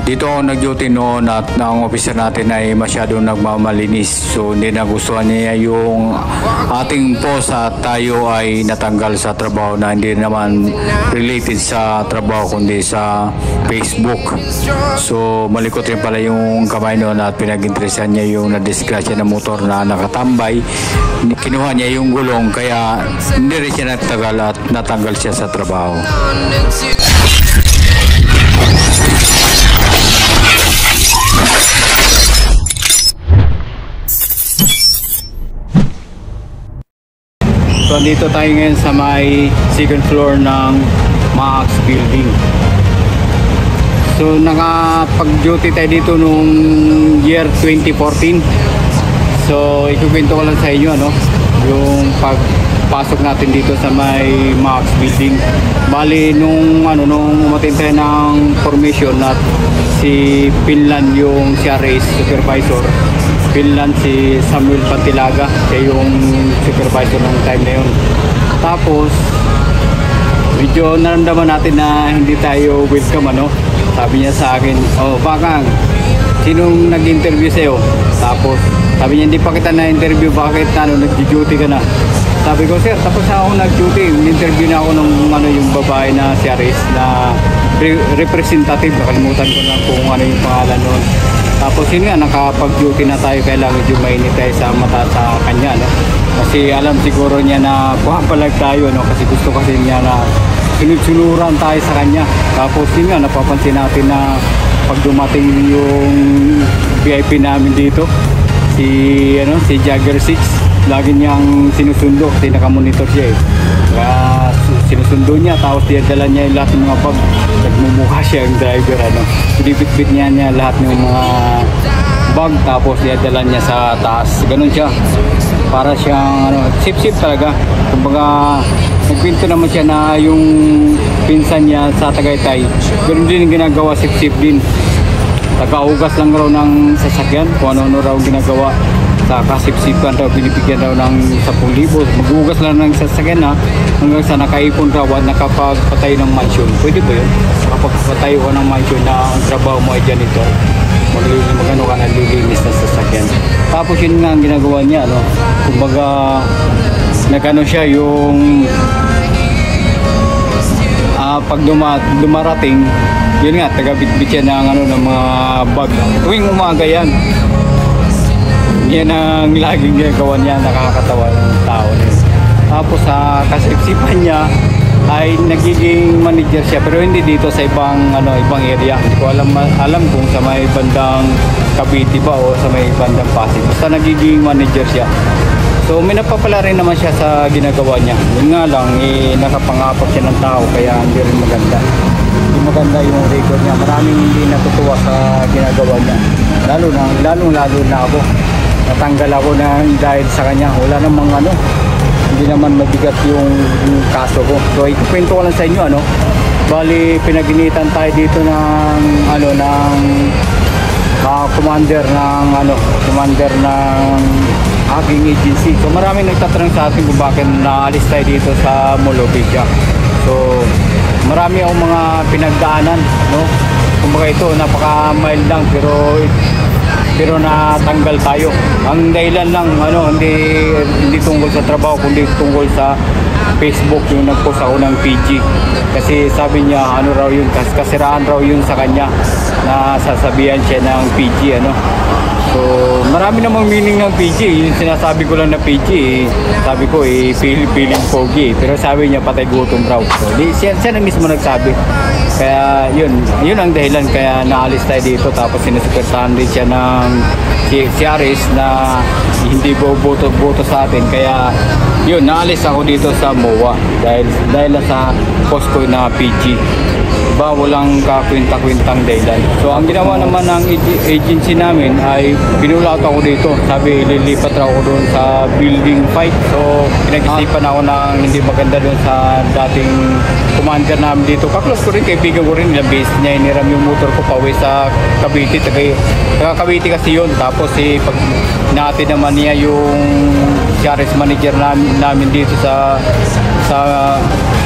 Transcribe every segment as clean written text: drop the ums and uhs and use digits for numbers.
Dito ako nag-duty noon at ang officer natin ay masyadong nagmamalinis. So hindi nagustuhan niya yung ating post at tayo ay natanggal sa trabaho na hindi naman related sa trabaho kundi sa Facebook. So malikot rin pala yung kamay noon at pinag-interesan niya yung nadisgrasya na motor na nakatambay. Kinuha niya yung gulong kaya hindi rin siya nagtagal at natanggal siya sa trabaho. So, dito tayo ngayon sa may second floor ng Max Building. So, nakapag-duty tayo dito nung year 2014. So, ikukwento ko lang sa inyo, ano, yung pagpasok natin dito sa may Max Building. Bali, nung umatin tayo ng formation at si Finland yung CRS supervisor. Finland si Samuel Pantilaga, siya yung supervisor ng time na yun. Tapos medyo naramdaman natin na hindi tayo welcome, ano. Sabi niya sa akin, "Oh, Bakang, sinong nag-interview sa'yo?" Tapos sabi niya, "Hindi pa kita na-interview, bakit nag-duty ka na?" Sabi ko, "Sir, tapos na ako nag-duty, in-interview na ako ng yung babae na si Aris na representative, nakalimutan ko na kung ano yung pangalan noon." Tapos yun nga, nakapag-duty na tayo, kailangan medyo mainit tayo sa mata sa kanya, no? Kasi alam siguro niya na pumapalag tayo, no? Kasi gusto kasi niya na sunod-sunuran tayo sa kanya. Tapos yun nga, napapansin natin na pag dumating yung VIP namin dito, si Jagger 6, lagi niyang sinusundo kasi nakamonitor siya eh. Kaya sinusundo niya, tapos dala niya yung lahat ng mga bag. Nagmumukha siya yung driver, ano. Binibit-bit niya lahat ng mga bag, tapos dala niya sa taas. Ganun siya. Para siyang sip-sip talaga. Kumbaga, nagkwento naman siya na yung pinsan niya sa Tagaytay, ganun din yung ginagawa, sip-sip din. Tagaugas lang raw ng sasakyan, kung ano-ano raw ginagawa. Sa kasip-sipan raw, binibigyan raw ng 10,000. Mag-ugas lang ng sasakyan na hanggang sa nakaipon raw at nakapagpatay ng mansion. Pwede ba yun? Nakapagpatay ko ng mansion na ang trabaho mo ay janitor. Magano ka naglilinis ng sasakyan. Tapos yun nga ang ginagawa niya, no? Kumbaga, nagano siya yung pag dumarating, yun nga, taga-bitbit siya ng mga bag. Tuwing umaga yan. Yan ang laging ginagawa niya, nakakatawa ng tao. Tapos sa kasipsipan niya ay nagiging manager siya, pero hindi dito sa ibang area. Hindi ko alam kung sa may bandang Cavite ba o sa may bandang Pasig. Basta nagiging manager siya. So may napapala rin naman siya sa ginagawa niya. Yun nga lang, nakapangapak siya ng tao, kaya hindi rin maganda. Hindi maganda yung record niya. Maraming hindi natutuwa sa ginagawa niya. Lalong na ako. Natanggal ako na dahil sa kanya. Wala namang hindi naman mabigat yung kaso ko. So ikwento ko lang sa inyo, bali pinaginitan tayo dito ng commander ng aking agency. So maraming nagtatanong sa atin kung bakit naalis tayo dito sa Molopecia. So marami akong mga pinagdaanan, no? Kumbaga ito, napaka-mild lang, pero natanggal tayo. Ang dahilan lang, hindi tungkol sa trabaho, kundi tungkol sa Facebook, yung nagpost ako ng PG. Kasi sabi niya, raw yun, kasiraan raw yun sa kanya, na sasabihan siya ng PG, So, marami namang meaning ng PG. Yung sinasabi ko lang na PG, sabi ko, feeling pogi. Pero sabi niya, patay gutom raw. So, siya na mismo nagsabi. Kaya, yun ang dahilan. Kaya naalis tayo dito. Tapos sinusupertahan din siya ng CRS na hindi boto sa atin. Kaya, naalis ako dito sa MOA. Dahil sa post ko na PG. Diba, walang kakwinta-kwintang dahilan. So ang ginawa naman ng agency namin ay binulat ako dito. Sabi, lilipat raw ako doon sa building 5. So pinag-isipan ako ng hindi maganda doon sa dating commander namin dito. Kaklos ko rin, kaibigan ko rin, ilang beses niya iniram yung motor ko pauwi sa Cavite. Taga Cavite kasi yun. Tapos pag natin naman niya yung CRS manager namin dito sa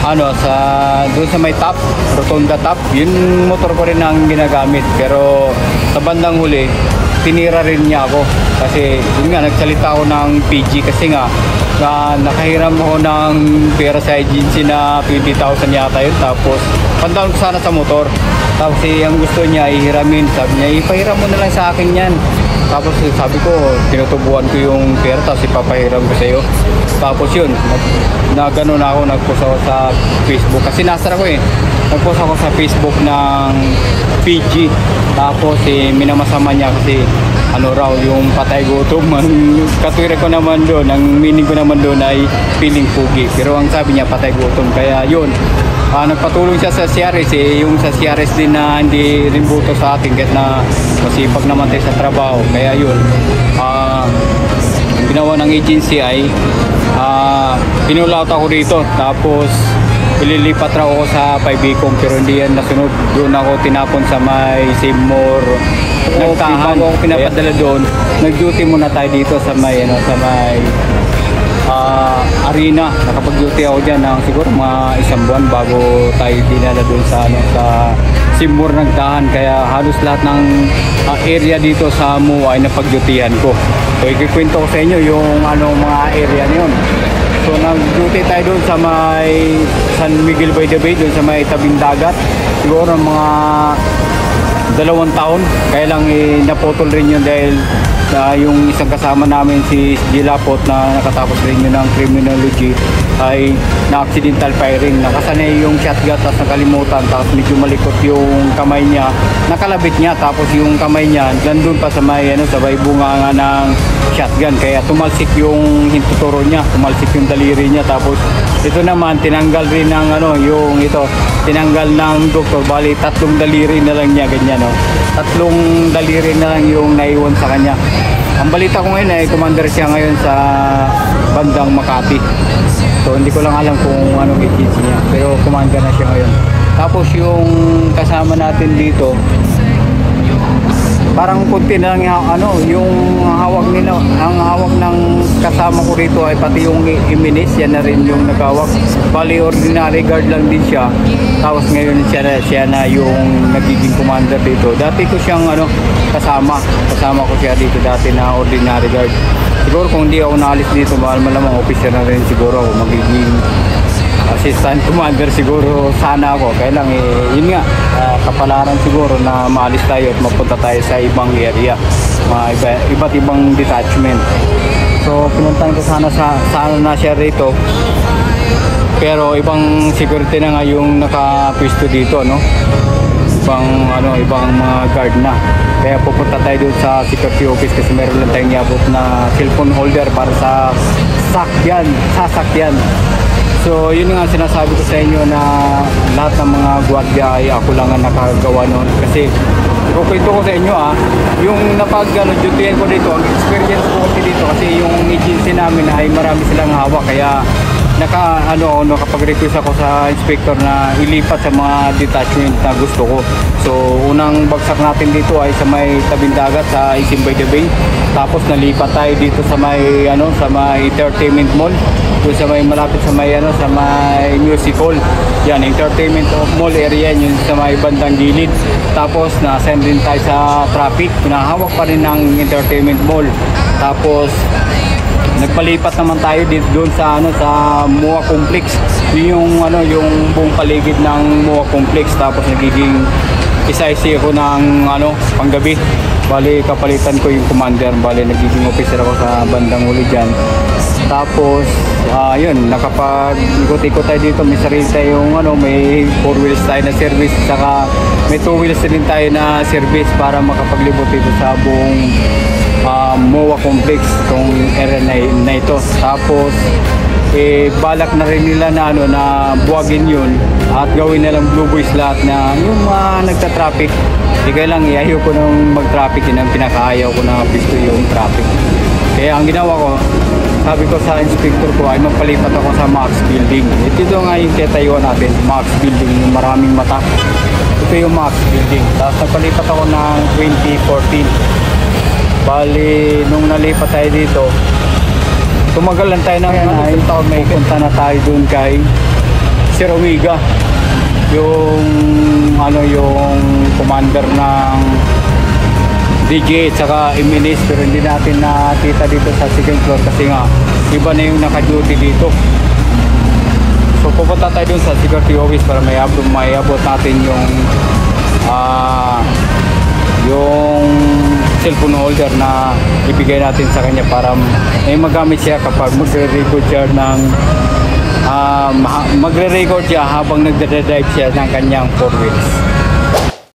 ano sa doon sa may top, Rotonda top, yun motor ko rin ang ginagamit. Pero sa bandang huli, tinira rin niya ako kasi yun nga, nagsalita ako ng PG kasi nga nakahiram ako ng pera sa agency na 20,000 yata yun. Tapos pandaon ko sana sa motor, tapos ang gusto niya ihiramin, sabi niya ipahiram mo na lang sa akin yan. Tapos sabi ko, tinutubuan ko yung pera tapos ipapahiram ko sa iyo. Tapos yun, nagano na ako, nagpost ako sa Facebook kasi nasara ko nagpost ako sa Facebook ng PG. Tapos minamasama niya kasi ano raw yung patay gutom. Katwira ko naman doon, ang meaning ko naman doon ay feeling pugi, pero ang sabi niya patay gutom. Kaya yun, nagpatulong siya sa CRS yung sa CRS din na hindi rin buto sa atin kahit na masipag naman tayo sa trabaho. Kaya yun, ang ginawa ng agency ay pinulout ako rito, tapos ililipat raw ako sa Paibicom, pero hindi yan nasunod. Doon ako tinapon sa may Save More Nagtahan. Bago ako pinapadala doon, nag-duty muna tayo dito sa may arena. Nakapag-duty ako dyan ng siguro mga isang buwan bago tayo dinala doon sa Seymour Nagtahan. Kaya halos lahat ng area dito sa MUA ay napag-dutyhan ko. So ikikwento ko sa inyo yung mga area na yun. So nag-duty tayo doon sa may San Miguel by the Bay, doon sa may tabing dagat. Siguro mga 2 taon. Kaya lang naputol rin yun dahil yung isang kasama namin si Gilapot na nakatapos rin yun ng criminology ay na-accidental firing. Nakasanay yung shotgun tapos nakalimutan, tapos medyo malikot yung kamay niya, nakalabit niya, tapos yung kamay niya nandun pa sa may bunga ng shotgun, kaya tumalsik yung hintuturo niya, tumalsik yung daliri niya. Tapos ito naman tinanggal rin ng tinanggal ng doktor, bali 3 daliri na lang niya, ganyan 3 daliri na lang yung naiwan sa kanya. Ang balita ko ngayon ay commander siya ngayon sa bandang Makati. So hindi ko lang alam kung anong agency niya, pero commander na siya ngayon. Tapos yung kasama natin dito, parang kunti na lang yung hawak nila, ang hawak ng kasama ko rito ay pati yung iminis, yan na rin yung nagawak. Bali ordinary guard lang din siya, tapos ngayon siya na yung nagiging commander dito. Dati ko siyang kasama ko siya dito dati na ordinary guard. Siguro kung hindi ako naalis dito, malamang officer na rin siguro ako, magiging assistant commander siguro sana ako. Kaya lang yun nga, kapalaran siguro na maalis tayo at mapunta tayo sa ibang area, iba't ibang detachment. So pinuntahan ko sana na siya rito, pero ibang security na nga yung nakapwesto dito, ibang mga guard na. Kaya pupunta tayo doon sa security office kasi meron lang tayong iabot na cellphone holder para sa sasakyan. So yun nga sinasabi ko sa inyo na lahat ng mga gwardiya ay ako lang ang nakagawa noon. Kasi kukwento ko sa inyo yung napag-duty ko dito, ang experience ko dito kasi yung agency namin ay marami silang hawak, kaya nakapag-request ako sa inspector na ilipat sa mga detachment na gusto ko. So unang bagsak natin dito ay sa may tabing dagat sa Isim by the Bay. Tapos nalipat tayo dito sa may entertainment mall, doon sa may malapit sa may music hall. Yan, entertainment mall area yun sa may bandang gilid. Tapos na-send din tayo sa traffic, pinahawak pa rin ng entertainment mall. Tapos nagpalipat naman tayo dito doon sa MUA complex. Yung buong paligid ng MUA complex. Tapos nagiging isa-isa ako ng panggabi. Bali kapalitan ko yung commander. Bali nagiging officer ako sa bandang huli diyan. Tapos yun, nakapag-ikot-ikot tayo dito. May sarili tayong may 4 wheels tayo na service, saka may 2 wheels din tayo na service para makapaglibot dito sa buong MUA complex, itong area na ito. Tapos balak na rin nila na buwagin yun at gawin na lang blue boys lahat na yung nagta-traffic. Kaya lang ayaw ko nang mag-traffic, yun ang pinakaayaw ko na pisto yung traffic. Kaya ang ginawa ko, sabi ko sa inspector ko ay magpalipat ako sa Max Building. Ito nga yung tetayuan natin, Max Building, yung maraming mata. Ito yung Max Building. Tapos nagpalipat ako ng 2014. Bali, nung nalipat tayo dito, tumagal lang tayo ng isang taon, may punta na tayo dun kay Sir Omega, yung yung commander ng DJ at saka MNS, pero hindi natin nakita dito sa second floor kasi nga iba na yung naka-duty dito. So pupunta tayo dun sa security office para may abot natin yung cellphone holder na ibigay natin sa kanya para may magamit siya kapag magre-record siya magre-record siya habang nagdadrive siya ng kanyang 4 wheels.